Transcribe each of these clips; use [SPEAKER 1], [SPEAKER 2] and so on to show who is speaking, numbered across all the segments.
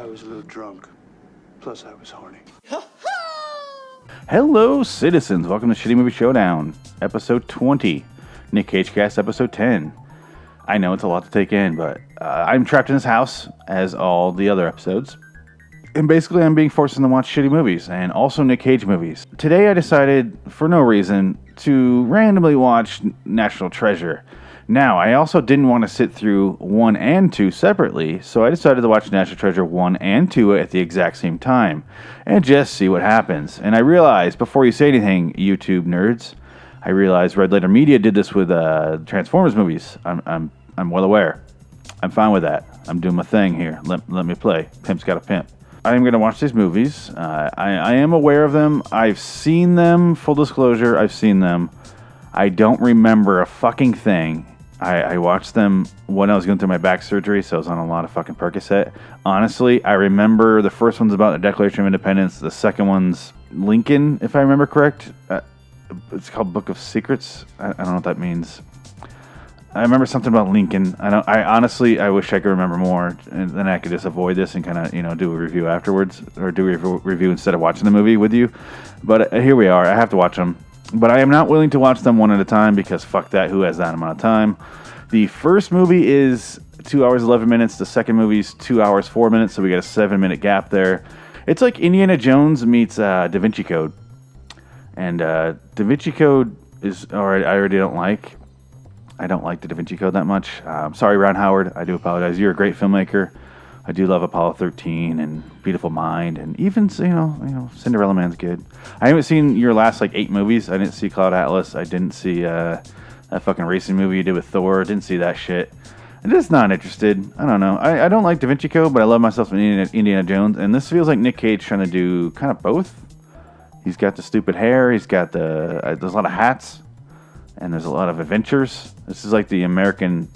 [SPEAKER 1] was a little drunk. Plus, I was horny.
[SPEAKER 2] Hello, citizens. Welcome to Shitty Movie Showdown, episode 20. Nick Cage Cast, episode 10. I know it's a lot to take in, but I'm trapped in this house, as all the other episodes. And basically, I'm being forced to watch shitty movies, and also Nick Cage movies. Today, I decided, for no reason, to randomly watch National Treasure. Now, I also didn't want to sit through 1 and 2 separately, so I decided to watch National Treasure 1 and 2 at the exact same time, and just see what happens. And I realized, before you say anything, YouTube nerds, I realized Red Letter Media did this with Transformers movies. I'm well aware. I'm fine with that. I'm doing my thing here. Let me play. Pimp's got a pimp. I am going to watch these movies. I am aware of them. I've seen them. Full disclosure, I've seen them. I don't remember a fucking thing. I watched them when I was going through my back surgery, so I was on a lot of fucking Percocet. Honestly, I remember the first one's about the Declaration of Independence. The second one's Lincoln, if I remember correct. It's called Book of Secrets. I don't know what that means. I remember something about Lincoln. I honestly wish I could remember more, and then I could just avoid this and kind of do a review afterwards, or do a review instead of watching the movie with you. But here we are. I have to watch them. But I am not willing to watch them one at a time because fuck that, who has that amount of time? The first movie is 2 hours 11 minutes. The second movie is 2 hours 4 minutes, so we got a 7-minute gap there. It's like Indiana Jones meets Da Vinci Code. And Da Vinci Code is, I already don't like. I don't like the Da Vinci Code that much. I'm sorry, Ron Howard. I do apologize. You're a great filmmaker. I do love Apollo 13 and Beautiful Mind, and even Cinderella Man's good. I haven't seen your last 8 movies. I didn't see Cloud Atlas. I didn't see that fucking racing movie you did with Thor. Didn't see that shit. I'm just not interested. I don't know. I don't like Da Vinci Code, but I love myself in Indiana Jones, and this feels like Nick Cage trying to do kind of both. He's got the stupid hair. He's got there's a lot of hats, and there's a lot of adventures. This is like the American.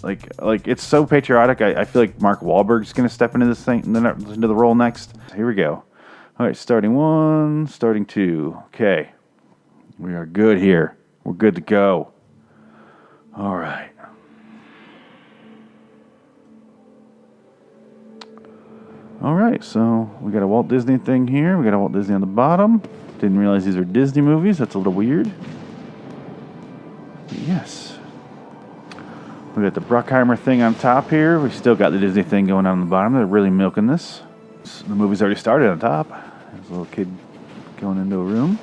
[SPEAKER 2] Like it's so patriotic. I feel like Mark Wahlberg's gonna step into this thing, into the role next. Here we go. All right, starting 1, starting 2. Okay, we are good here. We're good to go. All right. All right. So we got a Walt Disney thing here. We got a Walt Disney on the bottom. Didn't realize these are Disney movies. That's a little weird. Yes. We got the Bruckheimer thing on top here. We still got the Disney thing going on the bottom. They're really milking this. The movie's already started on top. There's a little kid going into a room.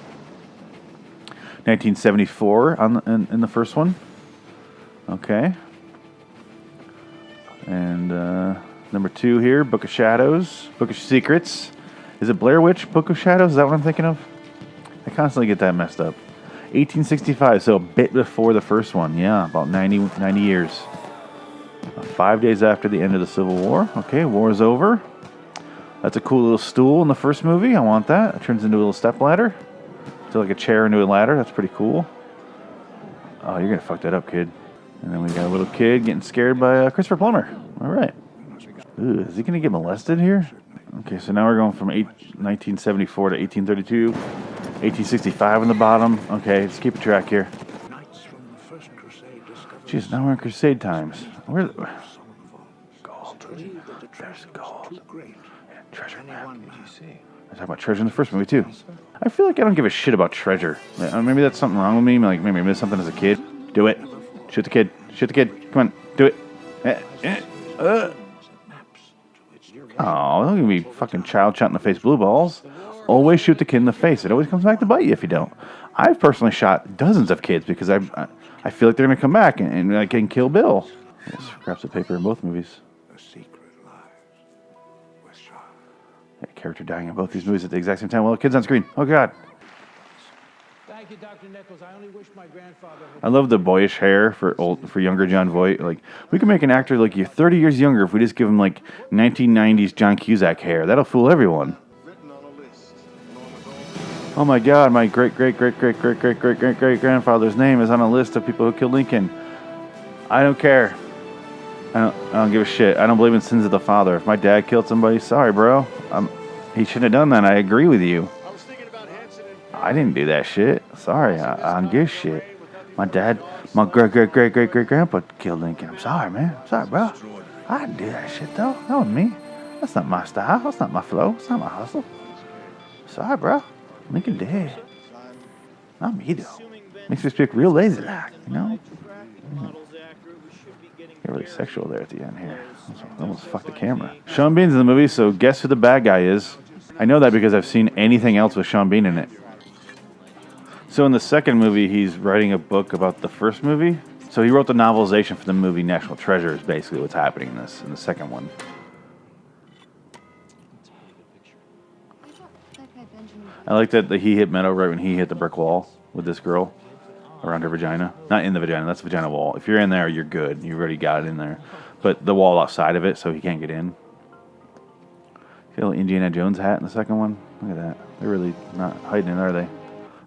[SPEAKER 2] 1974 in the first one. Okay. And number 2 here, Book of Shadows, Book of Secrets. Is it Blair Witch, Book of Shadows? Is that what I'm thinking of? I constantly get that messed up. 1865, so a bit before the first one. Yeah, about 90 years. 5 days after the end of the Civil War. Okay, war's over. That's a cool little stool in the first movie. I want that. It turns into a little step ladder. So like a chair into a ladder. That's pretty cool. Oh, you're going to fuck that up, kid. And then we got a little kid getting scared by Christopher Plummer. All right. Ooh, is he going to get molested here? Okay, so now we're going from 1974 to 1832. 1865 on the bottom. Okay, let's keep a track here. Jeez, now we're in Crusade times. Where's gold? There's gold. And treasure map. I talk about treasure in the first movie too. I feel like I don't give a shit about treasure. Maybe that's something wrong with me. Like maybe I missed something as a kid. Do it. Shoot the kid. Shoot the kid. Come on, do it. Oh, don't give me fucking child shot in the face blue balls. Always shoot the kid in the face. It always comes back to bite you if you don't. I've personally shot dozens of kids because I feel like they're going to come back and can kill Bill. There's scraps of paper in both movies. Yeah, character dying in both these movies at the exact same time. Well, the kid's on screen. Oh, God.
[SPEAKER 3] Thank you, Dr. Nichols. I only wish my grandfather...
[SPEAKER 2] I love the boyish hair for younger John Voight. Like, we can make an actor like you 30 years younger if we just give him 1990s John Cusack hair. That'll fool everyone. Oh my God, my great-great-great-great-great-great-great-great-grandfather's name is on a list of people who killed Lincoln. I don't care. I don't give a shit. I don't believe in sins of the father. If my dad killed somebody, sorry, bro. He shouldn't have done that. I agree with you. I didn't do that shit. Sorry, I don't give a shit. My great-great-great-great-great-grandpa killed Lincoln. I'm sorry, man. I'm sorry, bro. I didn't do that shit, though. That was me. That's not my style. That's not my flow. It's not my hustle. Sorry, bro. Lincoln dead. Not me, though. Makes me speak real lazy like, you know? Get really sexual there at the end here. Almost fucked the camera. Sean Bean's in the movie, so guess who the bad guy is? I know that because I've seen anything else with Sean Bean in it. So in the second movie, he's writing a book about the first movie. So he wrote the novelization for the movie National Treasure is basically what's happening in the second one. I like that he hit Meadow right when he hit the brick wall with this girl around her vagina. Not in the vagina, that's the vagina wall. If you're in there, you're good. You've already got it in there. But the wall outside of it, so he can't get in. See a little Indiana Jones hat in the second one? Look at that. They're really not hiding it, are they?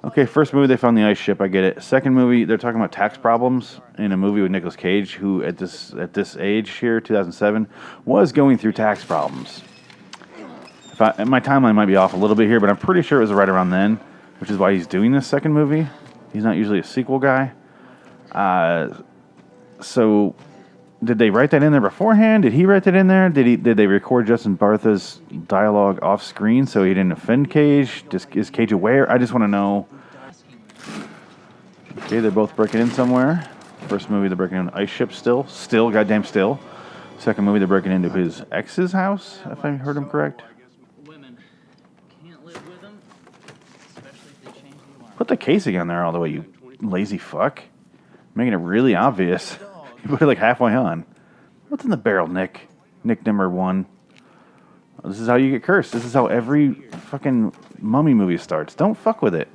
[SPEAKER 2] Okay, first movie, they found the ice ship. I get it. Second movie, they're talking about tax problems in a movie with Nicolas Cage, who at this age here, 2007, was going through tax problems. My timeline might be off a little bit here, but I'm pretty sure it was right around then, which is why he's doing this second movie. He's not usually a sequel guy. So, did they write that in there beforehand? Did he write that in there? Did they record Justin Bartha's dialogue off screen so he didn't offend Cage? Is Cage aware? I just want to know. Okay, they're both breaking in somewhere. First movie, they're breaking in an ice ship still. Goddamn still. Second movie, they're breaking into his ex's house, if I heard him correct. Put the casing on there all the way, you lazy fuck. Making it really obvious. You put it like halfway on. What's in the barrel, Nick? Nick number 1. This is how you get cursed. This is how every fucking mummy movie starts. Don't fuck with it.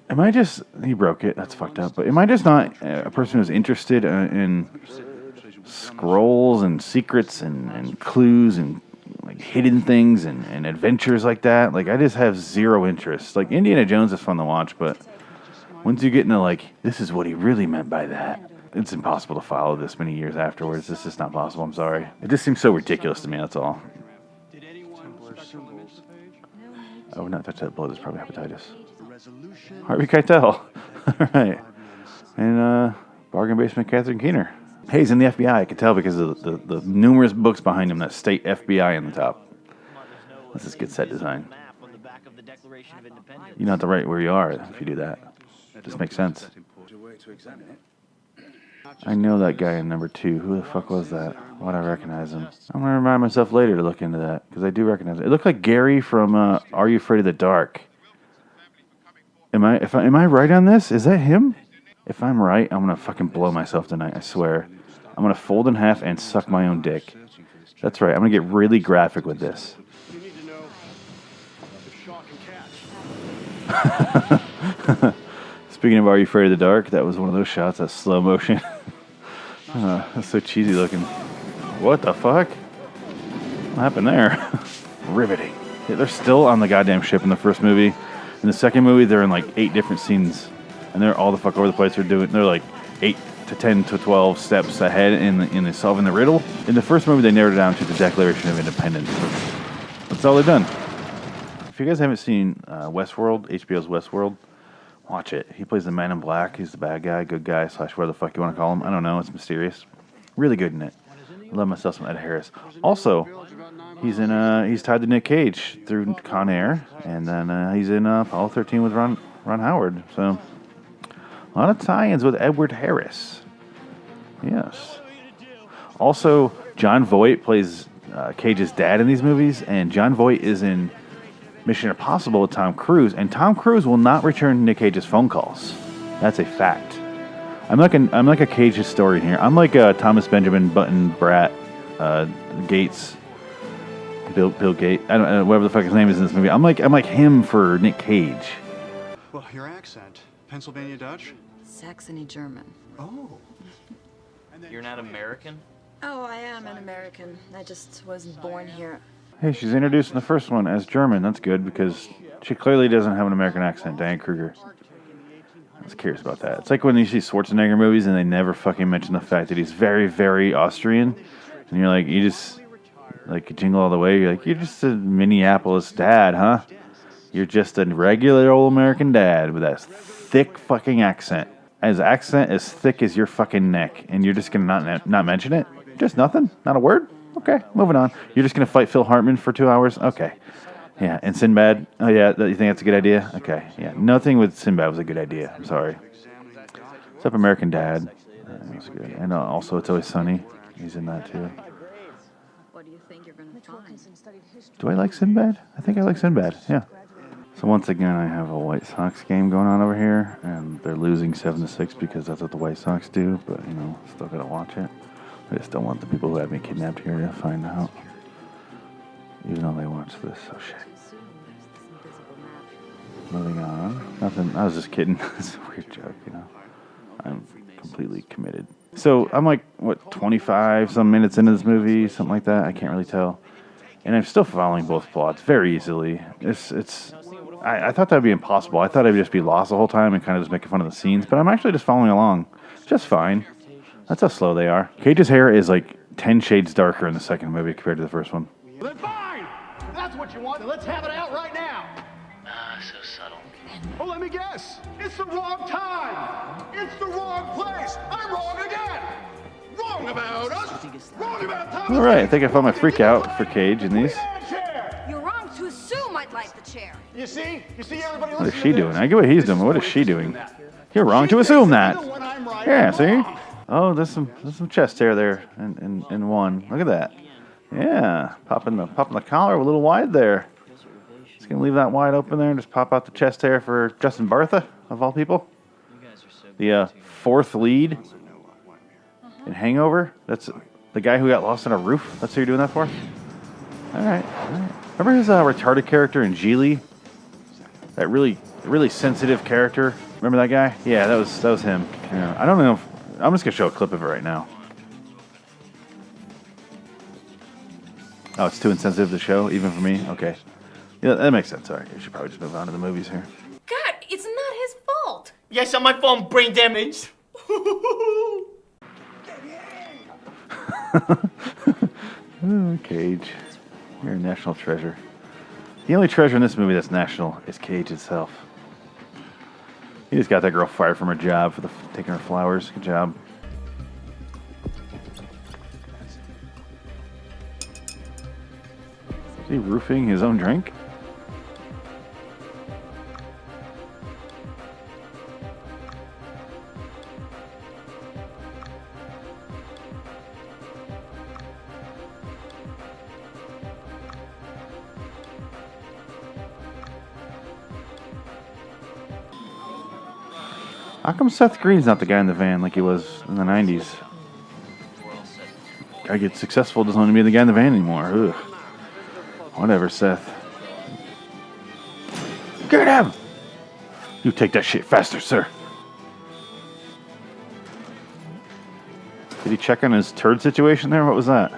[SPEAKER 2] Am I just... He broke it. That's fucked up. But am I just not a person who's interested in scrolls and secrets and clues and like hidden things and adventures like that? Like, I just have zero interest. Like, Indiana Jones is fun to watch, but once you get into like, this is what he really meant by that, it's impossible to follow this many years afterwards. It's just not possible. I'm sorry. It just seems so ridiculous to me, that's all. I would not touch that blood. It's probably hepatitis. Harvey Keitel. All right. And bargain basement Catherine Keener. Hey, he's in the FBI. I can tell because of the numerous books behind him that state FBI on the top. Let's just get set design. You don't have to write where you are if you do that. It just makes sense. I know that guy in number 2. Who the fuck was that? Why'd I recognize him? I'm going to remind myself later to look into that because I do recognize it. It looked like Gary from Are You Afraid of the Dark? Am I right on this? Is that him? If I'm right, I'm going to fucking blow myself tonight, I swear. I'm going to fold in half and suck my own dick. That's right, I'm going to get really graphic with this. Speaking of Are You Afraid of the Dark, that was one of those shots, that slow motion. That's so cheesy looking. What the fuck? What happened there? Riveting. Yeah, they're still on the goddamn ship in the first movie. In the second movie, they're in like 8 different scenes. And they're all the fuck over the place. They're like 8 to 10 to 12 steps ahead in solving the riddle. In the first movie, they narrowed it down to the Declaration of Independence. That's all they've done. If you guys haven't seen Westworld, HBO's Westworld, watch it. He plays the Man in Black. He's the bad guy, good guy, / whatever the fuck you want to call him. I don't know. It's mysterious. Really good in it. I love myself some Ed Harris. Also, he's tied to Nick Cage through Con Air, and then he's in Apollo 13 with Ron Howard. So a lot of tie-ins with Edward Harris. Yes. Also, John Voight plays Cage's dad in these movies, and John Voight is in Mission Impossible with Tom Cruise, and Tom Cruise will not return Nick Cage's phone calls. That's a fact. I'm like a Cage historian here. I'm like Thomas Benjamin Button Brat Gates, Bill Gates. I don't know whatever the fuck his name is in this movie. I'm like him for Nick Cage.
[SPEAKER 1] Well, your accent, Pennsylvania Dutch?
[SPEAKER 4] Saxony German.
[SPEAKER 1] Oh.
[SPEAKER 5] You're not American?
[SPEAKER 4] Oh, I am an American. I just wasn't born here.
[SPEAKER 2] Hey, she's introduced in the first one as German. That's good because she clearly doesn't have an American accent, Diane Kruger. I was curious about that. It's like when you see Schwarzenegger movies and they never fucking mention the fact that he's very, very Austrian. And you're like, you just, like, Jingle All the Way, you're like, you're just a Minneapolis dad, huh? You're just a regular old American dad with that thick fucking accent. Accent as thick as your fucking neck. And you're just gonna not mention it? Just nothing? Not a word? Okay, moving on. You're just going to fight Phil Hartman for 2 hours? Okay. Yeah, and Sinbad? Oh, yeah, you think that's a good idea? Okay, yeah. Nothing with Sinbad was a good idea. I'm sorry. Except American Dad. That was good. And also It's Always Sunny. He's in that, too.
[SPEAKER 4] What do you think you're gonna find?
[SPEAKER 2] Do I like Sinbad? I think I like Sinbad, yeah. So once again, I have a White Sox game going on over here, and they're losing 7-6 because that's what the White Sox do, but, still gotta watch it. I just don't want the people who have me kidnapped here to find out. Even though they watch this, oh shit. Moving on. Nothing, I was just kidding. It's a weird joke, I'm completely committed. So I'm like, 25 some minutes into this movie, something like that. I can't really tell. And I'm still following both plots very easily. I thought that would be impossible. I thought I'd just be lost the whole time and kind of just making fun of the scenes, but I'm actually just following along just fine. That's how slow they are. Cage's hair is like 10 shades darker in the second movie compared to the first one.
[SPEAKER 6] Then fine! If that's what you want, then let's have it out right now!
[SPEAKER 5] So subtle.
[SPEAKER 6] Oh, let me guess! It's the wrong time! It's the wrong place! I'm wrong again! Wrong about us! Wrong about Thomas!
[SPEAKER 2] Alright, I think I found my freak out for Cage in these.
[SPEAKER 4] You're wrong to assume I'd like the chair.
[SPEAKER 6] You see? Everybody
[SPEAKER 2] What is she doing? I get what he's doing, but what is she doing? You're wrong to assume that. Yeah, see? Oh, there's some chest hair there in one. Look at that. Yeah, popping the collar a little wide there. Just gonna leave that wide open there and just pop out the chest hair for Justin Bartha, of all people. The fourth lead in Hangover. That's the guy who got lost on a roof. That's who you're doing that for? All right. Remember his retarded character in Geely? That really sensitive character. Remember that guy? Yeah, that was him. Yeah, I don't know if I'm just gonna show a clip of it right now. Oh, it's too insensitive to show, even for me? Okay. Yeah, that makes sense. All right, we should probably just move on to the movies here.
[SPEAKER 7] God, it's not his fault.
[SPEAKER 8] Yes, on my phone, brain damage.
[SPEAKER 2] Oh, Cage. You're a national treasure. The only treasure in this movie that's national is Cage itself. He just got that girl fired from her job for taking her flowers. Good job. Is he roofing his own drink? How come Seth Green's not the guy in the van like he was in the 90s? Guy gets successful, doesn't want to be the guy in the van anymore. Ugh. Whatever, Seth. Get him! You take that shit faster, sir. Did he check on his turd situation there? What was that?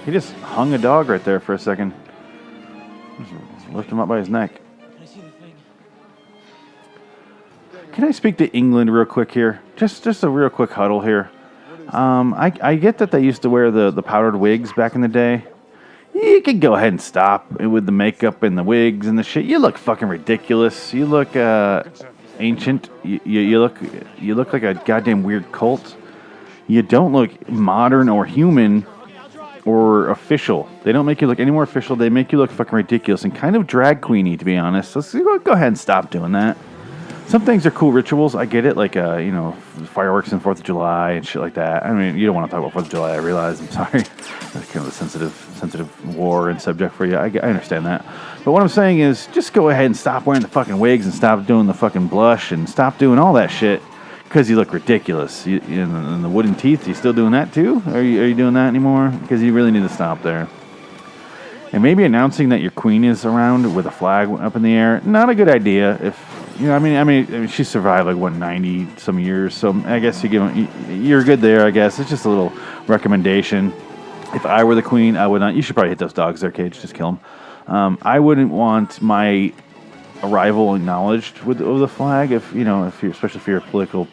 [SPEAKER 2] He just hung a dog right there for a second. Just lift him up by his neck. Can I speak to England real quick here? Just a real quick huddle here. I get that they used to wear the powdered wigs back in the day. You can go ahead and stop with the makeup and the wigs and the shit. You look fucking ridiculous. You look ancient. You look like a goddamn weird cult. You don't look modern or human or official. They don't make you look any more official. They make you look fucking ridiculous and kind of drag queeny, to be honest. Let's go ahead and stop doing that. Some things are cool rituals. I get it, like fireworks on 4th of July and shit like that. I mean, you don't want to talk about 4th of July. I realize. I'm sorry. That's kind of a sensitive war and subject for you. I understand that. But what I'm saying is, just go ahead and stop wearing the fucking wigs and stop doing the fucking blush and stop doing all that shit because you look ridiculous. And the wooden teeth. You still doing that too? Are you doing that anymore? Because you really need to stop there. And maybe announcing that your queen is around with a flag up in the air. Not a good idea. If I mean, she survived like 90 some years, so I guess you're good there. I guess it's just a little recommendation. If I were the queen, I would not. You should probably hit those dogs there, Cage. Just kill them. I wouldn't want my arrival acknowledged with the flag. Especially if you're political,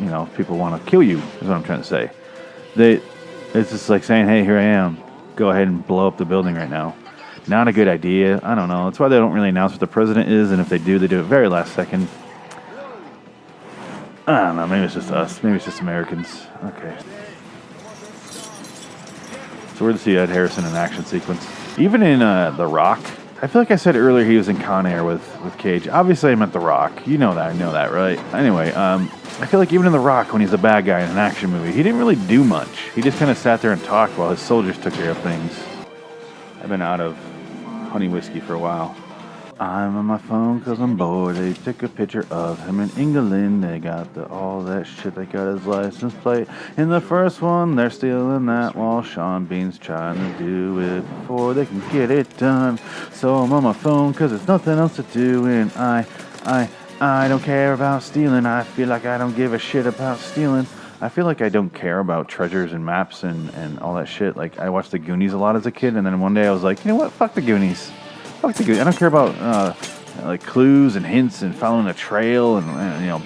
[SPEAKER 2] if people want to kill you. Is what I'm trying to say. It's just like saying, "Hey, here I am. Go ahead and blow up the building right now." Not a good idea. I don't know. That's why they don't really announce what the president is, and if they do it very last second. I don't know. Maybe it's just us. Maybe it's just Americans. Okay. It's weird to see Ed Harrison in an action sequence. Even in The Rock, I feel like I said earlier he was in Con Air with Cage. Obviously I meant The Rock. You know that, I know that, right? Anyway, I feel like even in The Rock, when he's a bad guy in an action movie, he didn't really do much. He just kind of sat there and talked while his soldiers took care of things. I've been out of honey whiskey for a while. I'm on my phone because I'm bored. They took a picture of him in England. They got all that shit. They got his license plate. In the first one, they're stealing that while Sean Bean's trying to do it before they can get it done. So I'm on my phone because there's nothing else to do. And I don't care about stealing. I feel like I don't give a shit about stealing. I feel like I don't care about treasures and maps and all that shit. Like, I watched The Goonies a lot as a kid. And then one day I was like, you know what? Fuck The Goonies. I don't care about like clues and hints and following a trail and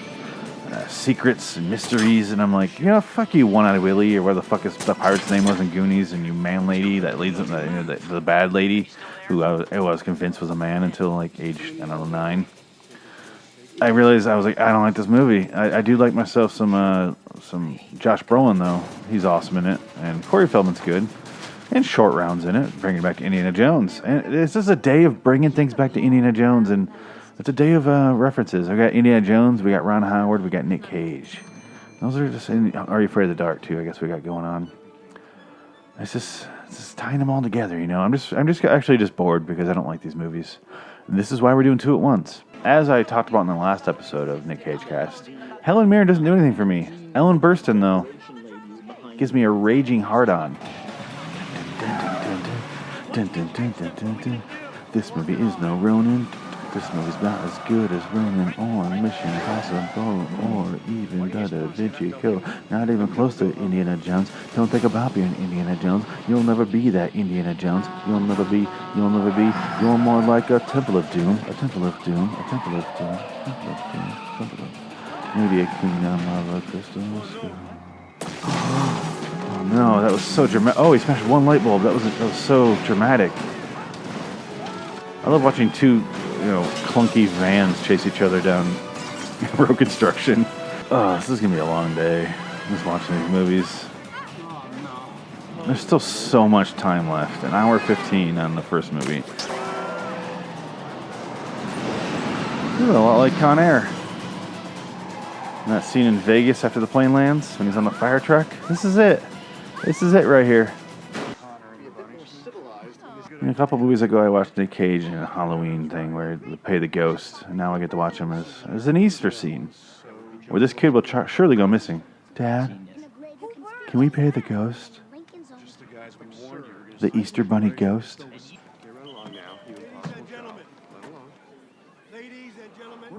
[SPEAKER 2] secrets and mysteries. And I'm like, fuck you, One Eyed Willie, or where the fuck is the pirate's name was in Goonies, and you man lady that leads them, the bad lady who I was convinced was a man until like age 9. I realized I was like, I don't like this movie. I do like myself some Josh Brolin though. He's awesome in it, and Corey Feldman's good. And Short Round's in it, bringing back to Indiana Jones. And this is a day of bringing things back to Indiana Jones, and it's a day of references. We got Indiana Jones, we got Ron Howard, we got Nick Cage. Those are just, Are You Afraid of the Dark too, I guess we got going on. It's just tying them all together, I'm just actually just bored because I don't like these movies. And this is why we're doing two at once. As I talked about in the last episode of Nick Cage Cast, Helen Mirren doesn't do anything for me. Ellen Burstyn, though, gives me a raging hard-on. This movie is no Ronin. This movie's not as good as Ronin or Mission Impossible or even the Da Vinci Code. Not even close to Indiana Jones. Don't think about being Indiana Jones. You'll never be that Indiana Jones. You'll never be. You're more like a Temple of Doom. A Temple of Doom. A Temple of Doom. A Temple of Doom. A Temple of Doom. Maybe a kingdom of a crystal. Oh no, that was so dramatic. Oh, he smashed one light bulb. That was so dramatic. I love watching two, clunky vans chase each other down road construction. Oh, this is gonna be a long day. Just watching these movies. There's still so much time left. An hour 15 on the first movie. Ooh, a lot like Con Air. And that scene in Vegas after the plane lands when he's on the fire truck. This is it. This is it right here. A couple movies ago, I watched Nick Cage in a Halloween thing where they pay the ghost, and now I get to watch him as an Easter scene where this kid will surely go missing. Dad, can we pay the ghost? The Easter Bunny ghost?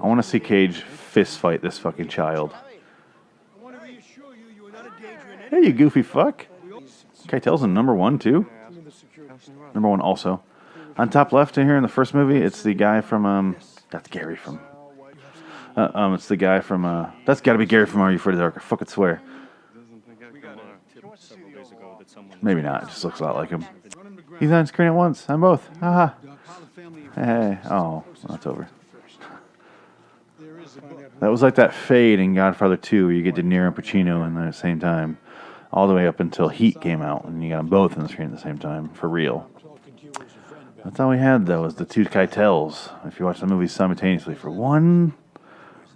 [SPEAKER 2] I want to see Cage fist fight this fucking child. Hey, you goofy fuck. Keitel's in number 1 too. Number 1 also. On top left in here in the first movie, it's the guy from that's Gary from it's the guy from that's gotta be Gary from Are You Afraid of the Dark? I fucking swear. Maybe not, it just looks a lot like him. He's on screen at once, on both. Haha. Hey, oh, that's over. That was like that fade in Godfather 2 where you get De Niro and Pacino in there at the same time. All the way up until Heat came out, and you got them both on the screen at the same time, for real. That's all we had, though, was the two Keitels. If you watch the movies simultaneously for 1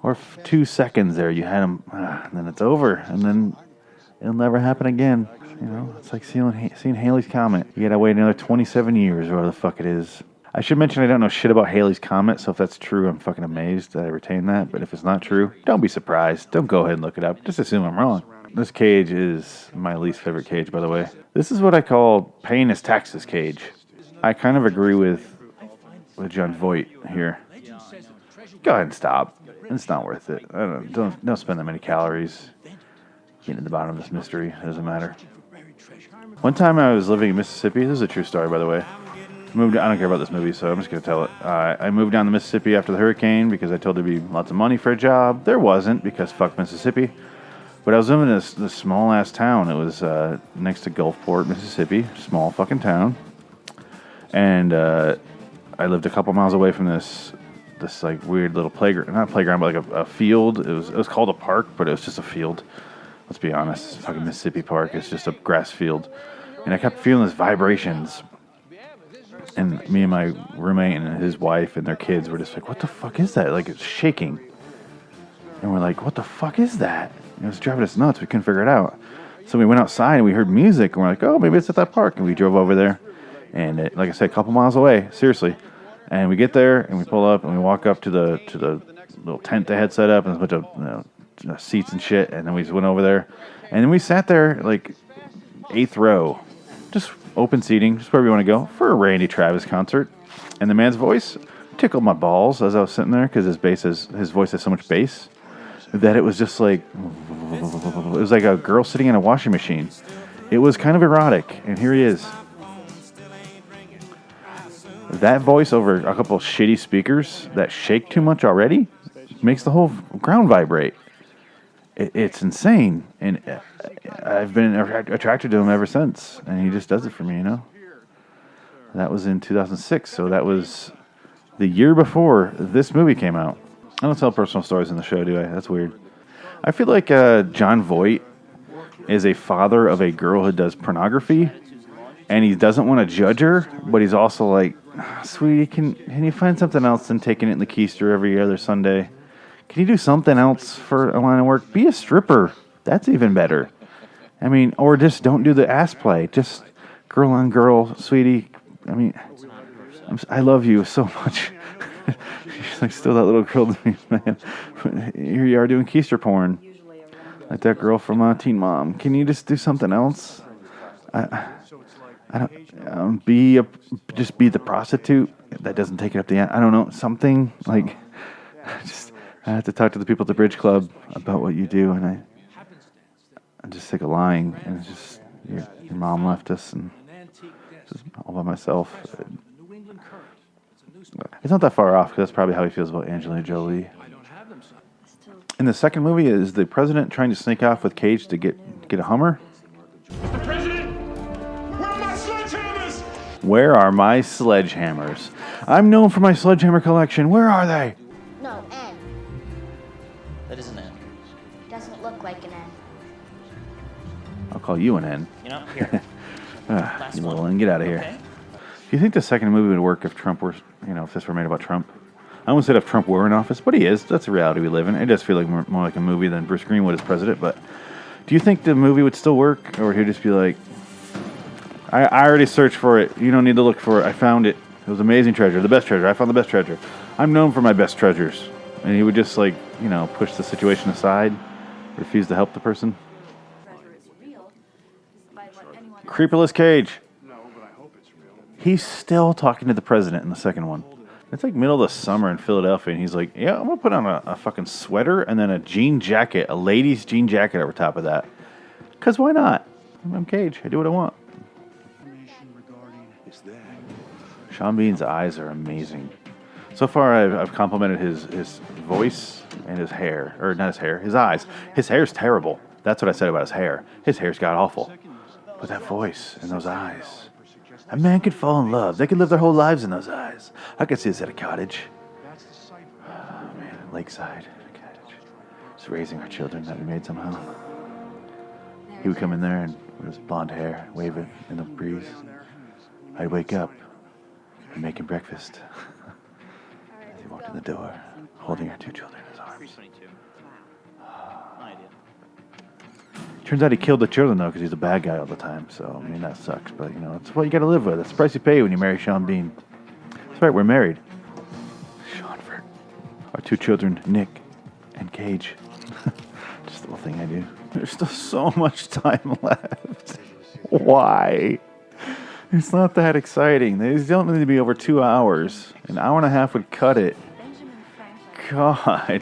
[SPEAKER 2] or 2 seconds there, you had them, and then it's over, and then it'll never happen again. It's like seeing Halley's Comet. You gotta wait another 27 years, or whatever the fuck it is. I should mention I don't know shit about Halley's Comet, so if that's true, I'm fucking amazed that I retained that. But if it's not true, don't be surprised. Don't go ahead and look it up. Just assume I'm wrong. This Cage is my least favorite Cage, by the way. This is what I call paying his taxes Cage. I kind of agree with John Voight here. Go ahead and stop. It's not worth it. Don't spend that many calories getting to the bottom of this mystery. It doesn't matter. One time I was living in Mississippi. This is a true story, by the way. I don't care about this movie, so I'm just going to tell it. I moved down to Mississippi after the hurricane because I told there'd be lots of money for a job. There wasn't, because fuck Mississippi. But I was living in this small-ass town. It was next to Gulfport, Mississippi. Small fucking town. And I lived a couple miles away from this like weird little playground. Not playground, but like a field. It was called a park, but it was just a field. Let's be honest. It's fucking Mississippi Park. It's just a grass field. and I kept feeling these vibrations. And me and my roommate and his wife and their kids were just like, what the fuck is that? Like, it's shaking. And we're like, what the fuck is that? And it was driving us nuts. We couldn't figure it out. So we went outside and we heard music. And we're like, oh, maybe it's at that park. And we drove over there. And it, like I said, a couple miles away. Seriously. And we get there and we pull up and we walk up to the little tent they had set up. And there's a bunch of seats and shit. And then we just went over there. And then we sat there like 8th row. Just open seating, just where we want to go, for a Randy Travis concert. And the man's voice tickled my balls as I was sitting there, because his voice has so much bass that it was just like, it was like a girl sitting in a washing machine. It was kind of erotic, and here he is. That voice over a couple of shitty speakers that shake too much already makes the whole ground vibrate. It's insane, and I've been attracted to him ever since, and he just does it for me, you know? That was in 2006, so that was the year before this movie came out. I don't tell personal stories in the show, do I? That's weird. I feel like John Voight is a father of a girl who does pornography, and he doesn't want to judge her, but he's also like, sweetie, can you find something else than taking it in the keister every other Sunday? Can you do something else for a line of work? Be a stripper. That's even better. I mean, or just don't do the ass play. Just girl on girl, sweetie. I mean, I love you so much. She's like still that little girl to me, man. Here you are doing keister porn. Like that girl from Teen Mom. Can you just do something else? I don't, just be the prostitute that doesn't take it up the end. I don't know, something like, I have to talk to the people at the Bridge Club about what you do, and I'm just sick of lying. And it's just your mom left us, and just all by myself. It's not that far off, because that's probably how he feels about Angelina Jolie. In the second movie, is the president trying to sneak off with Cage to get a Hummer?
[SPEAKER 6] Mr. President, where are my sledgehammers?
[SPEAKER 2] Where are my sledgehammers? I'm known for my sledgehammer collection. Where are they?
[SPEAKER 9] No, N.
[SPEAKER 5] That is an N.
[SPEAKER 9] Doesn't look like an N.
[SPEAKER 2] I'll call you an N.
[SPEAKER 5] You know, here.
[SPEAKER 2] You little N, get out of here.
[SPEAKER 5] Okay.
[SPEAKER 2] Do you think the second movie would work if Trump were, if this were made about Trump? I wouldn't say if Trump were in office, but he is. That's the reality we live in. It does feel like more like a movie than Bruce Greenwood as president, but do you think the movie would still work? Or he'd just be like, I already searched for it. You don't need to look for it. I found it. It was amazing treasure. The best treasure. I found the best treasure. I'm known for my best treasures. And he would just push the situation aside, refuse to help the person. Creepyless Cage.
[SPEAKER 1] No, but I hope it's real.
[SPEAKER 2] He's still talking to the president in the second one. It's like middle of the summer in Philadelphia, and he's like, yeah, I'm going to put on a fucking sweater and then a jean jacket, a lady's jean jacket over top of that. Because why not? I'm Cage. I do what I want. Sean Bean's eyes are amazing. So far, I've complimented his voice and his hair. Or not his hair, his eyes. His hair's terrible. That's what I said about his hair. His hair's god-awful. But that voice and those eyes. A man could fall in love. They could live their whole lives in those eyes. I could see this at a cottage. Oh, man, lakeside cottage. Just raising our children that we made somehow. He would come in there and with his blonde hair, wave it in the breeze. I'd wake up and make him breakfast. As he walked in the door, holding our 2 children in his arms. Turns out he killed the children, though, because he's a bad guy all the time. So, I mean, that sucks. But, it's what you got to live with. That's the price you pay when you marry Sean Bean. That's right, we're married. Seanford. Our 2 children, Nick and Cage. Just a little thing I do. There's still so much time left. Why? It's not that exciting. They don't need to be over 2 hours. An hour and a half would cut it. God.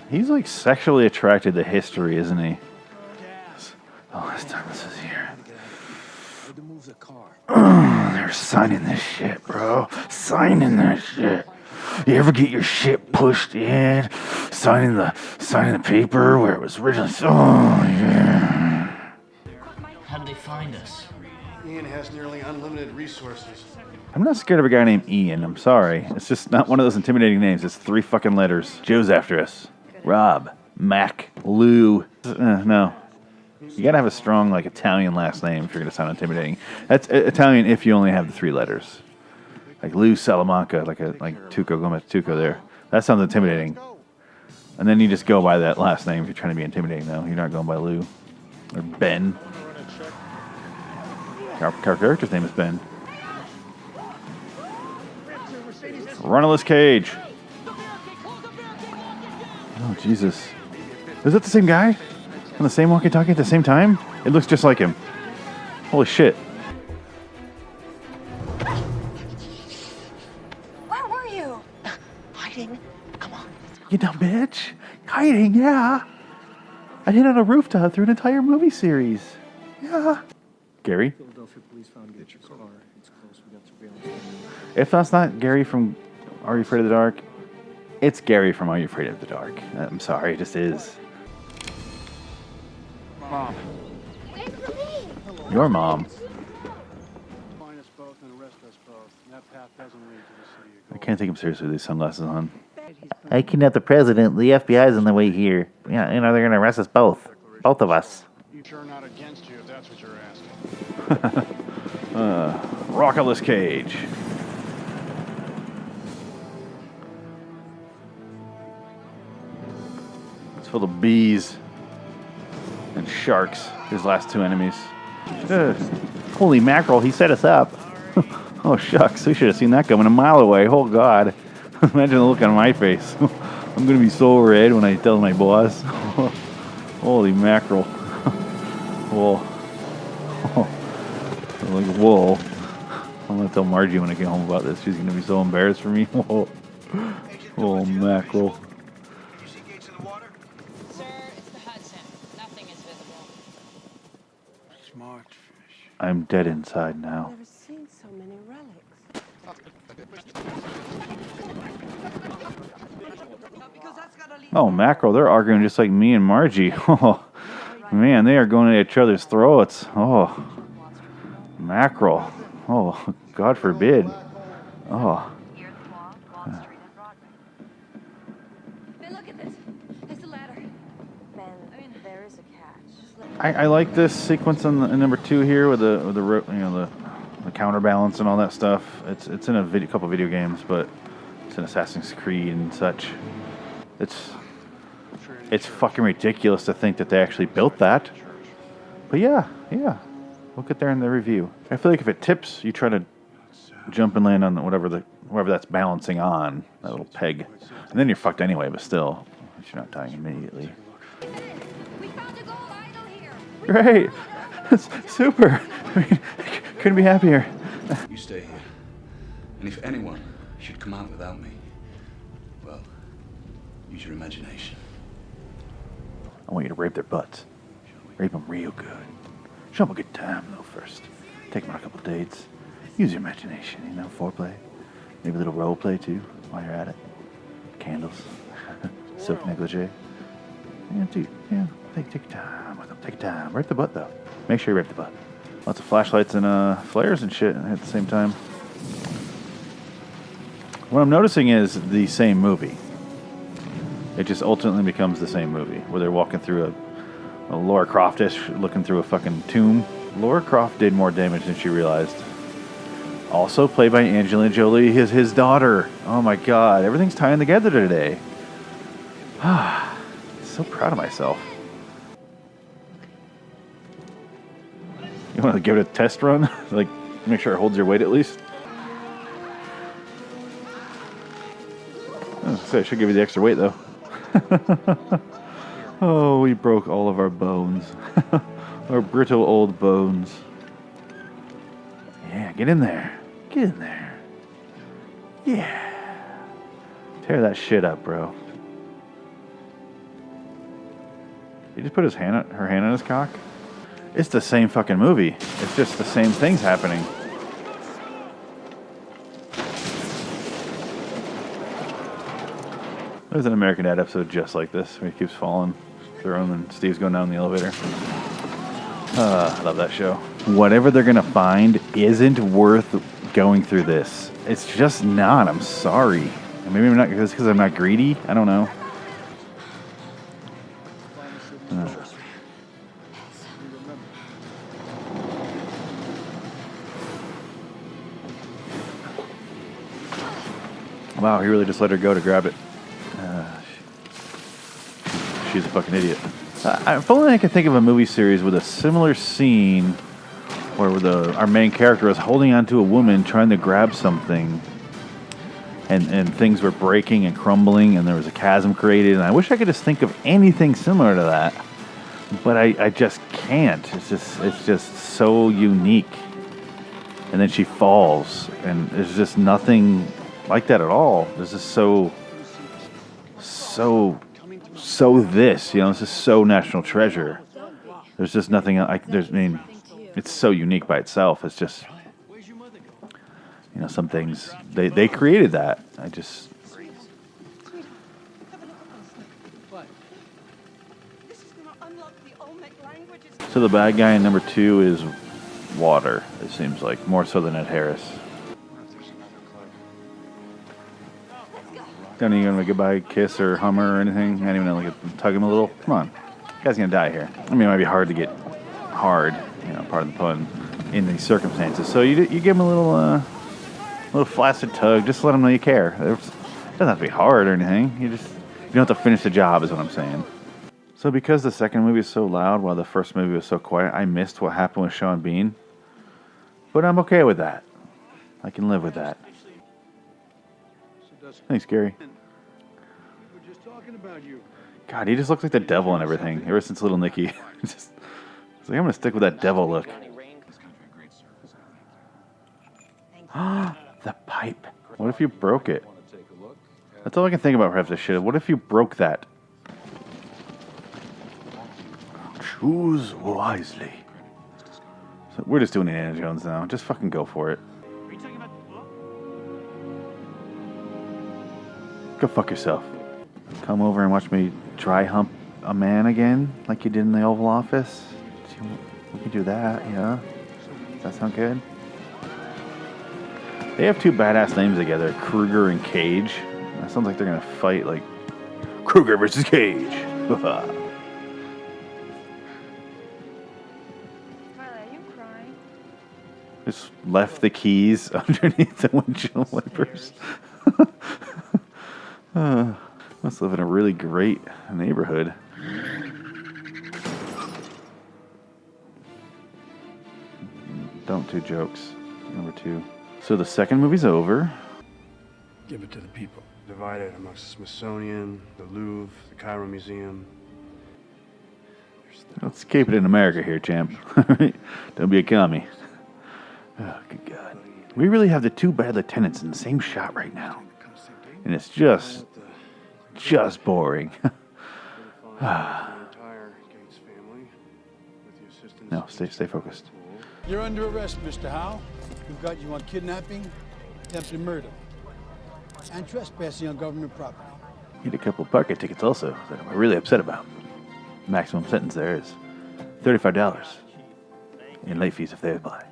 [SPEAKER 2] He's like sexually attracted to history, isn't he? Oh, last time this was here. They're signing this shit, bro. Signing that shit. You ever get your shit pushed in? Signing the paper where it was originally. Oh, yeah.
[SPEAKER 5] How did they find us?
[SPEAKER 1] Ian has nearly unlimited resources.
[SPEAKER 2] I'm not scared of a guy named Ian. I'm sorry. It's just not one of those intimidating names. It's 3 fucking letters. Joe's after us. Rob, Mac, Lou. No. You gotta have a strong, like, Italian last name if you're gonna sound intimidating. That's Italian if you only have the 3 letters. Like Lou Salamanca, like Tuco Gomez Tuco there. That sounds intimidating. And then you just go by that last name if you're trying to be intimidating, though. You're not going by Lou. Or Ben. Our character's name is Ben. Runneless Cage. Oh, Jesus. Is that the same guy? On the same walkie-talkie at the same time? It looks just like him. Holy shit.
[SPEAKER 4] Where were you?
[SPEAKER 5] Hiding. Come on.
[SPEAKER 2] You dumb bitch. Hiding, yeah. I hid on a rooftop through an entire movie series. Yeah. Gary? If that's not Gary from Are You Afraid of the Dark, it's Gary from Are You Afraid of the Dark. I'm sorry, it just is.
[SPEAKER 1] Mom.
[SPEAKER 9] Wait for me.
[SPEAKER 2] Your mom.
[SPEAKER 1] Find us both and arrest us both. And that path doesn't lead to the city of
[SPEAKER 2] I
[SPEAKER 1] gold.
[SPEAKER 2] can't take him seriously with these sunglasses on.
[SPEAKER 10] I kidnapped the president. The FBI's on the way here. Yeah, they're going to arrest us both. Both of us.
[SPEAKER 1] You sure not against you if that's what you're asking.
[SPEAKER 2] Rockless Cage. It's full of bees and sharks. His last 2 enemies.
[SPEAKER 10] Holy mackerel, he set us up.
[SPEAKER 2] Oh, shucks. We should have seen that coming a mile away. Oh, God. Imagine the look on my face. I'm going to be so red when I tell my boss. Holy mackerel. Whoa. Like, whoa. I'm going to tell Margie when I get home about this. She's going to be so embarrassed for me. Whoa. Oh, mackerel.
[SPEAKER 7] Sir, it's the Hudson. Nothing is visible.
[SPEAKER 1] Smart fish.
[SPEAKER 2] I'm dead inside now.
[SPEAKER 4] Never seen so many relics.
[SPEAKER 2] Oh, mackerel. They're arguing just like me and Margie. Oh, man, they are going at each other's throats. Oh, mackerel. Oh, God forbid. Oh.
[SPEAKER 4] Ben, look at this. It's a ladder. Ben, there is a catch.
[SPEAKER 2] I like this sequence in number 2 here with the the counterbalance and all that stuff. It's in a couple video games, but it's in Assassin's Creed and such. It's fucking ridiculous to think that they actually built that. But yeah. We'll get there in the review. I feel like if it tips, you try to jump and land on whatever that's balancing on, that little peg. And then you're fucked anyway, but still, you're not dying immediately.
[SPEAKER 4] We found a gold idol here.
[SPEAKER 2] Great! That's super! I mean, couldn't be happier.
[SPEAKER 11] You stay here. And if anyone should come out without me, well, use your imagination.
[SPEAKER 2] I want you to rape their butts. Rape them real good. Show them a good time, though, first. Take them on a couple dates. Use your imagination, foreplay. Maybe a little role play, too, while you're at it. Candles. Silk negligee. Yeah, dude, take your time with them. Take your time. Rape the butt, though. Make sure you rape the butt. Lots of flashlights and flares and shit at the same time. What I'm noticing is the same movie. It just ultimately becomes the same movie, where they're walking through a Lara Croft-ish, looking through a fucking tomb. Lara Croft did more damage than she realized. Also played by Angelina Jolie, his daughter. Oh my God, everything's tying together today. So proud of myself. You want to give it a test run? Like, make sure it holds your weight at least? I should give you the extra weight, though. Oh, we broke all of our bones. Our brittle old bones. Yeah, get in there. Get in there. Yeah. Tear that shit up, bro. He just put her hand on his cock? It's the same fucking movie. It's just the same things happening. There's an American Dad episode just like this, where he keeps falling through him and Steve's going down the elevator. I love that show. Whatever they're gonna find isn't worth going through this. It's just not. I'm sorry. Maybe I'm not, because I'm not greedy. I don't know. Wow, he really just let her go to grab it. She's a fucking idiot. If only I could think of a movie series with a similar scene where our main character is holding onto a woman trying to grab something, and things were breaking and crumbling, and there was a chasm created. And I wish I could just think of anything similar to that, but I just can't. It's just so unique. And then she falls, and there's just nothing like that at all. This is so this, this is so National Treasure. There's just nothing. It's so unique by itself. It's just, some things they created that. So the bad guy in number 2 is water. It seems like more so than Ed Harris. Don't even gonna make a goodbye kiss or hummer or anything. Not even tug him a little. Come on, the guy's gonna die here. I mean, it might be hard to get hard, pardon the pun, in these circumstances. So you give him a little flaccid tug. Just let him know you care. It doesn't have to be hard or anything. You don't have to finish the job, is what I'm saying. So because the second movie is so loud while the first movie was so quiet, I missed what happened with Sean Bean. But I'm okay with that. I can live with that. Thanks, Gary.
[SPEAKER 1] We're just talking about you.
[SPEAKER 2] God, he just looks like the devil and everything. Ever since Little Nicky, it's like I'm gonna stick with that devil look. The pipe. What if you broke it? That's all I can think about for half this shit. What if you broke that? Choose wisely. So we're just doing Indiana Jones now. Just fucking go for it. Go fuck yourself. Come over and watch me dry hump a man again, like you did in the Oval Office. We could do that, yeah. Does that sound good? They have 2 badass names together, Kruger and Cage. That sounds like they're gonna fight like Kruger versus Cage.
[SPEAKER 4] Carla, are you crying?
[SPEAKER 2] Just left the keys underneath the windshield wipers. Must live in a really great neighborhood. Don't do jokes. Number 2. So the second movie's over.
[SPEAKER 1] Give it to the people. Divide it amongst the Smithsonian, the Louvre, the Cairo Museum.
[SPEAKER 2] Let's keep it in America here, champ. Don't be a commie. Oh, good God. We really have the 2 bad lieutenants in the same shot right now. And it's just boring. No, stay focused.
[SPEAKER 1] You're under arrest, Mr. Howe. We've got you on kidnapping, attempted murder, and trespassing on government property.
[SPEAKER 2] Need a couple parking tickets also that I'm really upset about. Maximum sentence there is $35 in late fees if they apply.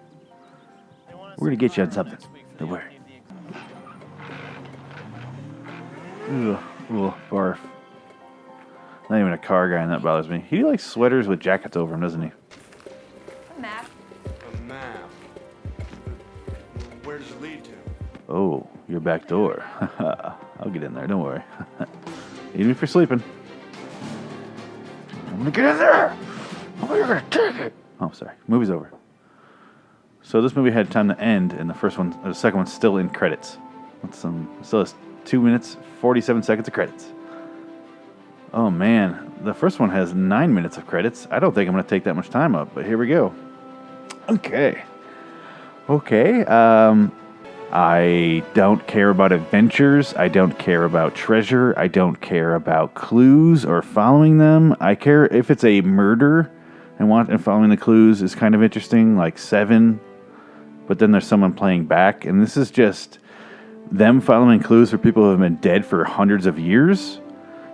[SPEAKER 2] We're gonna get you on something. Don't worry. Ugh, barf. Not even a car guy, and that bothers me. He likes sweaters with jackets over him, doesn't he?
[SPEAKER 4] A map.
[SPEAKER 1] A map. Where does it lead to?
[SPEAKER 2] Oh, your back door. I'll get in there, don't worry. Even if you're sleeping. I'm gonna get in there! Oh, you're gonna take it! Oh, sorry. Movie's over. So this movie had time to end, and the second one's still in credits. Still has 2 minutes, 47 seconds of credits. Oh man, the first one has 9 minutes of credits. I don't think I'm going to take that much time up, but here we go. Okay. I don't care about adventures. I don't care about treasure. I don't care about clues or following them. I care if it's a murder and following the clues is kind of interesting, like 7. But then there's someone playing back, and this is just them following clues for people who have been dead for hundreds of years.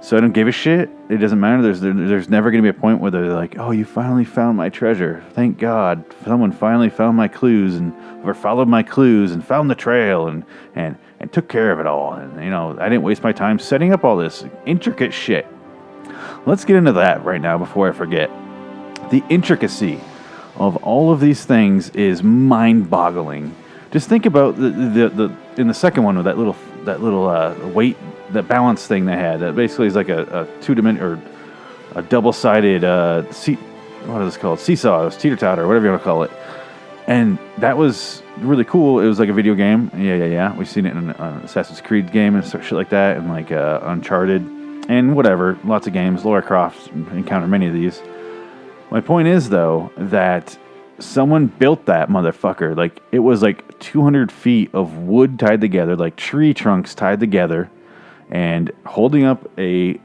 [SPEAKER 2] So I don't give a shit. It doesn't matter. There's never going to be a point where they're like, oh, you finally found my treasure. Thank God. Someone finally found my clues or followed my clues and found the trail and took care of it all. And, I didn't waste my time setting up all this intricate shit. Let's get into that right now before I forget. The intricacy of all of these things is mind-boggling. Just think about the in the second one with that little weight, that balance thing they had. That basically is like a two-dimensional or a double-sided what is this called? Seesaw, teeter-totter, whatever you want to call it. And that was really cool. It was like a video game. Yeah. We've seen it in an Assassin's Creed game and shit like that, and like Uncharted and whatever. Lots of games. Lara Croft encountered many of these. My point is, though, that someone built that motherfucker. Like, it was like 200 feet of wood tied together, like tree trunks tied together, and holding up a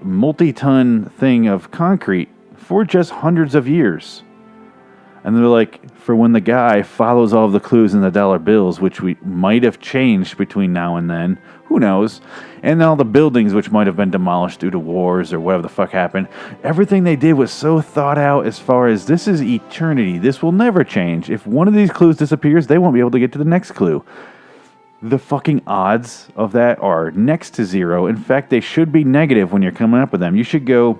[SPEAKER 2] multi-ton thing of concrete for just hundreds of years. And they're like, for when the guy follows all of the clues in the dollar bills, which we might have changed between now and then, who knows, and all the buildings which might have been demolished due to wars or whatever the fuck happened, everything they did was so thought out as far as this is eternity. This will never change. If one of these clues disappears, they won't be able to get to the next clue. The fucking odds of that are next to zero. In fact, they should be negative when you're coming up with them. You should go,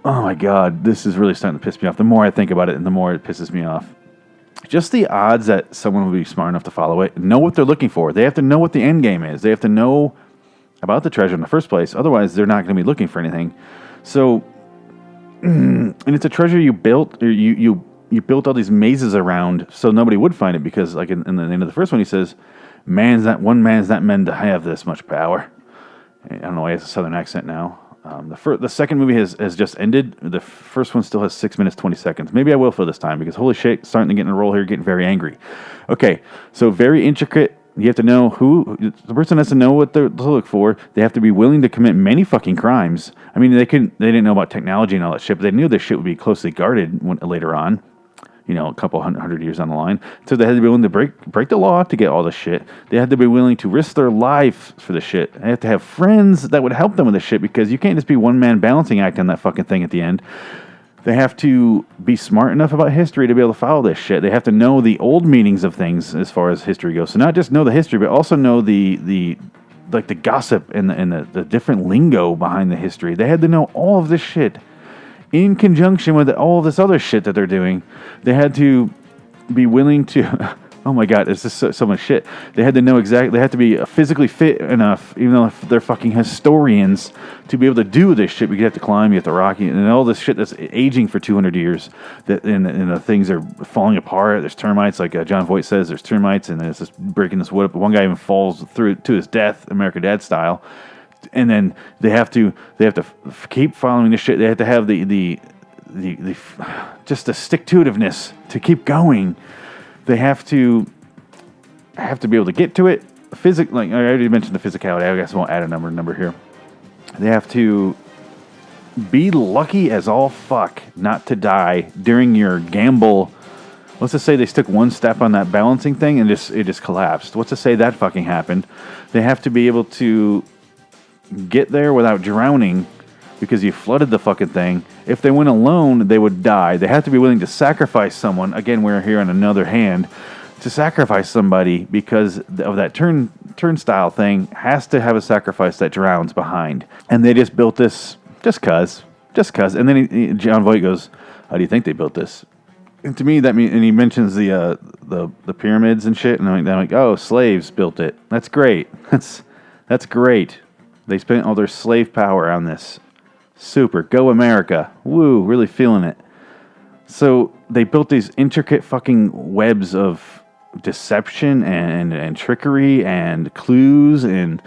[SPEAKER 2] oh my God, this is really starting to piss me off. The more I think about it, and the more it pisses me off. Just the odds that someone will be smart enough to follow it, know what they're looking for. They have to know what the end game is. They have to know about the treasure in the first place. Otherwise, they're not going to be looking for anything. So, and it's a treasure you built, or you built all these mazes around so nobody would find it, because like in the end of the first one, he says, man's not meant to have this much power. I don't know why he has a southern accent now. The second movie has just ended. The first one still has 6 minutes, 20 seconds. Maybe I will for this time, because holy shit, starting to get in a roll here, getting very angry. Okay, so very intricate. You have to know the person has to know what to look for. They have to be willing to commit many fucking crimes. I mean, they didn't know about technology and all that shit, but they knew this shit would be closely guarded later on. You know, a couple hundred years down the line. So they had to be willing to break the law to get all this shit. They had to be willing to risk their life for the shit. They have to have friends that would help them with the shit, because you can't just be one man balancing act on that fucking thing at the end. They have to be smart enough about history to be able to follow this shit. They have to know the old meanings of things as far as history goes. So not just know the history, but also know the gossip and the different lingo behind the history. They had to know all of this shit. In conjunction with all this other shit that they're doing, they had to be willing to... Oh my God, it's just so much shit. They had to know exactly... They had to be physically fit enough, even though they're fucking historians, to be able to do this shit. Because you have to climb, you have to rock, and all this shit that's aging for 200 years. And the things are falling apart. There's termites, like John Voight says. There's termites, and there's this breaking this wood up. One guy even falls through to his death, American Dad style. And then they have to keep following this shit. They have to have the just the stick-to-itiveness to keep going. They have to be able to get to it. Like I already mentioned, the physicality. I guess I won't add a number here. They have to be lucky as all fuck not to die during your gamble. Let's just say they took one step on that balancing thing and it just collapsed. Let's just say that fucking happened. They have to be able to get there without drowning, because you flooded the fucking thing. If they went alone, they would die. They have to be willing to sacrifice someone. Again, we're here on another hand. To sacrifice somebody because of that turnstile thing has to have a sacrifice that drowns behind. And they just built this just cuz. And then John Voight goes, how do you think they built this? And to me, that means, and he mentions the pyramids and shit. And I'm like, oh, slaves built it. That's great. That's great. They spent all their slave power on this. Super. Go America. Woo. Really feeling it. So they built these intricate fucking webs of deception and trickery and clues. And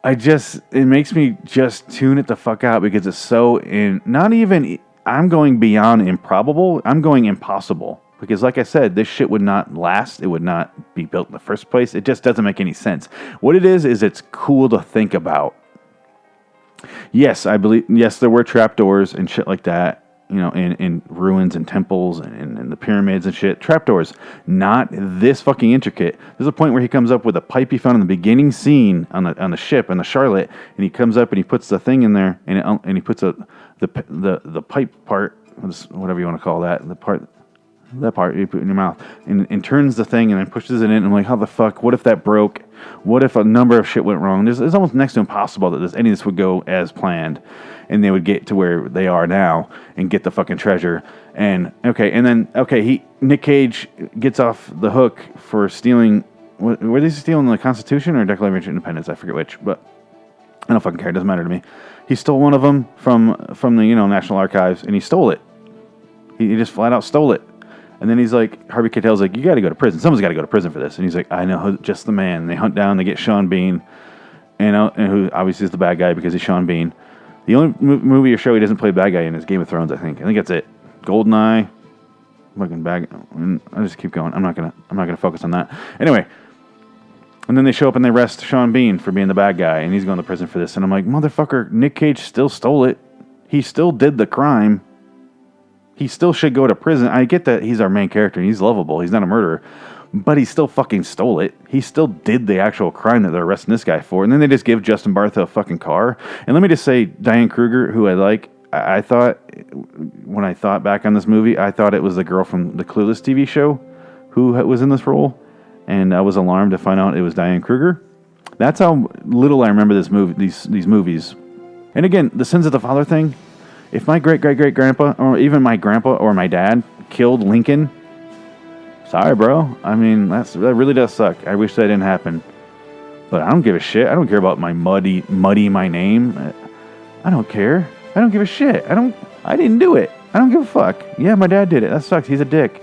[SPEAKER 2] it makes me just tune it the fuck out, because it's so I'm going beyond improbable. I'm going impossible. Because like I said, this shit would not last. It would not be built in the first place. It just doesn't make any sense. What it is it's cool to think about. Yes, I believe, there were trapdoors and shit like that, you know, in ruins and temples and the pyramids and shit. Trapdoors, not this fucking intricate. There's a point where he comes up with a pipe he found in the beginning scene on the ship, on the Charlotte, and he comes up and he puts the thing in there, and he puts the pipe part, whatever you want to call that, that part you put in your mouth, and turns the thing and then pushes it in. And I'm like, how the fuck? What if that broke? What if a number of shit went wrong? It's almost next to impossible that any of this would go as planned, and they would get to where they are now and get the fucking treasure. And Nick Cage gets off the hook for stealing were they stealing the Constitution or Declaration of Independence? I forget which, but I don't fucking care. It doesn't matter to me. He stole one of them from the National Archives, and he stole it. He just flat out stole it. And then he's like, Harvey Keitel's like, you got to go to prison. Someone's got to go to prison for this. And he's like, I know just the man. And they hunt down, they get Sean Bean, and who obviously is the bad guy because he's Sean Bean. The only movie or show he doesn't play bad guy in is Game of Thrones, I think. I think that's it. GoldenEye, fucking bad. And I just keep going. I'm not gonna focus on that. Anyway, and then they show up and they arrest Sean Bean for being the bad guy, and he's going to prison for this. And I'm like, motherfucker, Nick Cage still stole it. He still did the crime. He still should go to prison. I get that he's our main character and he's lovable. He's not a murderer. But he still fucking stole it. He still did the actual crime that they're arresting this guy for. And then they just give Justin Bartha a fucking car. And let me just say, Diane Kruger, who I like, I thought, when I thought back on this movie, I thought it was the girl from the Clueless TV show who was in this role. And I was alarmed to find out it was Diane Kruger. That's how little I remember this movie, these movies. And again, the sins of the father thing. If my great-great-great-grandpa, or even my grandpa or my dad, killed Lincoln, sorry, bro. I mean, that really does suck. I wish that didn't happen. But I don't give a shit. I don't care about my muddy my name. I don't care. I don't give a shit. I didn't do it. I don't give a fuck. Yeah, my dad did it. That sucks. He's a dick.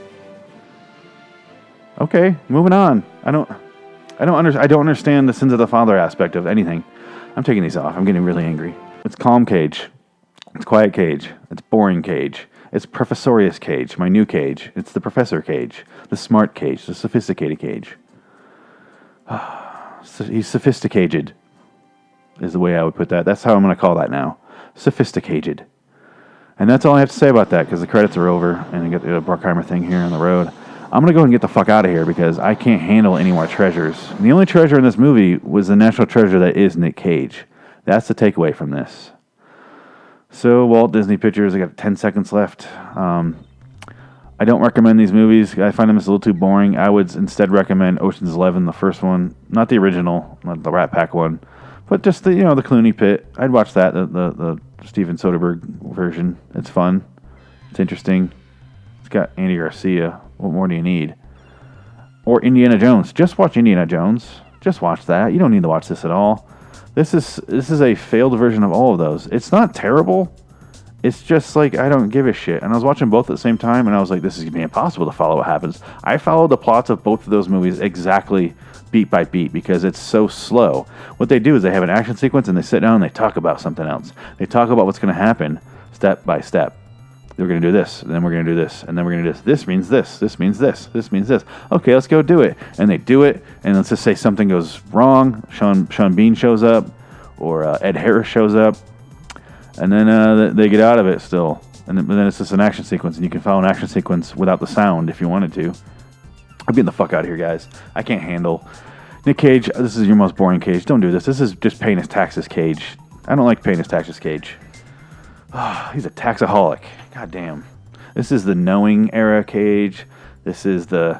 [SPEAKER 2] Okay, moving on. I don't understand the sins of the father aspect of anything. I'm taking these off. I'm getting really angry. It's calm Cage. It's quiet Cage. It's boring Cage. It's Professorius Cage, my new Cage. It's the Professor Cage, the smart Cage, the sophisticated Cage. He's sophisticated, is the way I would put that. That's how I'm going to call that now. Sophisticated. And that's all I have to say about that, because the credits are over, and I got the Bruckheimer thing here on the road. I'm going to go ahead and get the fuck out of here, because I can't handle any more treasures. And the only treasure in this movie was the national treasure that is Nick Cage. That's the takeaway from this. So, Walt Disney Pictures, I got 10 seconds left. I don't recommend these movies. I find them just a little too boring. I would instead recommend Ocean's 11, the first one. Not the original, not the Rat Pack one. But just the Clooney Pit. I'd watch that, the Steven Soderbergh version. It's fun. It's interesting. It's got Andy Garcia. What more do you need? Or Indiana Jones. Just watch Indiana Jones. Just watch that. You don't need to watch this at all. This is a failed version of all of those. It's not terrible. It's just like, I don't give a shit. And I was watching both at the same time, and I was like, this is going to be impossible to follow what happens. I followed the plots of both of those movies exactly beat by beat because it's so slow. What they do is they have an action sequence, and they sit down and they talk about something else. They talk about what's going to happen step by step. We're going to do this, and then we're going to do this, and then we're going to do this. This means this. This means this. This means this. Okay, let's go do it. And they do it, and let's just say something goes wrong. Sean Bean shows up, or Ed Harris shows up, and then they get out of it still. And then it's just an action sequence, and you can follow an action sequence without the sound if you wanted to. I'm getting the fuck out of here, guys. I can't handle. Nick Cage, this is your most boring Cage. Don't do this. This is just paying his taxes Cage. I don't like paying his taxes Cage. He's a taxaholic. God damn. This is the knowing era Cage. This is the...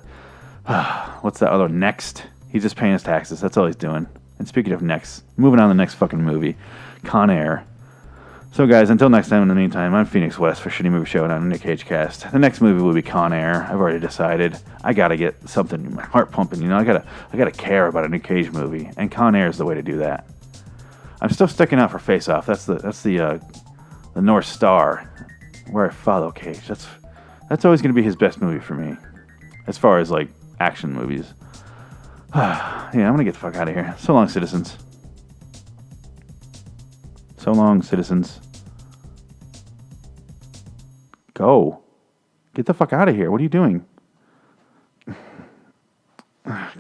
[SPEAKER 2] what's that other? Next. He's just paying his taxes. That's all he's doing. And speaking of next, moving on to the next fucking movie. Con Air. So guys, until next time, in the meantime, I'm Phoenix West for Shitty Movie Showdown and Nick Cage Cast. The next movie will be Con Air. I've already decided. I gotta get something, my heart pumping, I gotta care about a Nick Cage movie. And Con Air is the way to do that. I'm still sticking out for Face Off. That's the North Star, where I follow Cage. That's always going to be his best movie for me, as far as like action movies. Yeah, I'm gonna get the fuck out of here. So long, citizens. So long, citizens. Go. Get the fuck out of here. What are you doing? God.